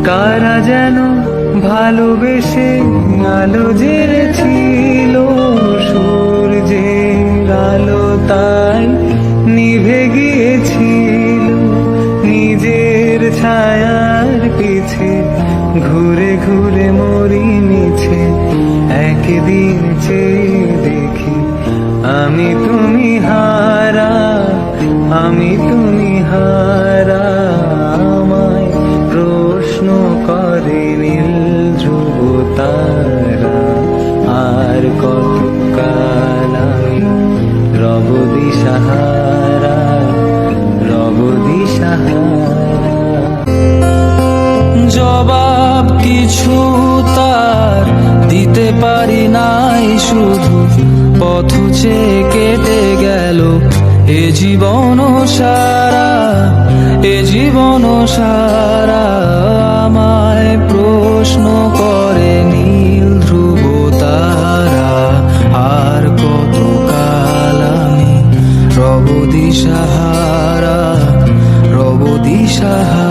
কারা যেন ভালোবেসে আলো জেলেছিল, সূর্যের আলো তাই নিভে গিয়েছিল। নিজের ছায়ার পিছে ঘুরে ঘুরে মরি মিছে, একদিন চেয়ে দেখি আমি তুমি হারা, আমি তুমি হারা। আমায় প্রশ্ন করে নীল ধ্রুব তারা, আর কতকাল আমি রব দিশাহারা, রব দিশাহারা। জবাব কিছু তার দিতে পারি নাই, শুধু পথ চেয়ে কেটে গেল এ জীবন সারা, এ জীবন সারা। আমায় প্রশ্ন করে নীল ধ্রুব তারা, আর কতকাল আমি রব দিশাহারা, রব দিশাহারা।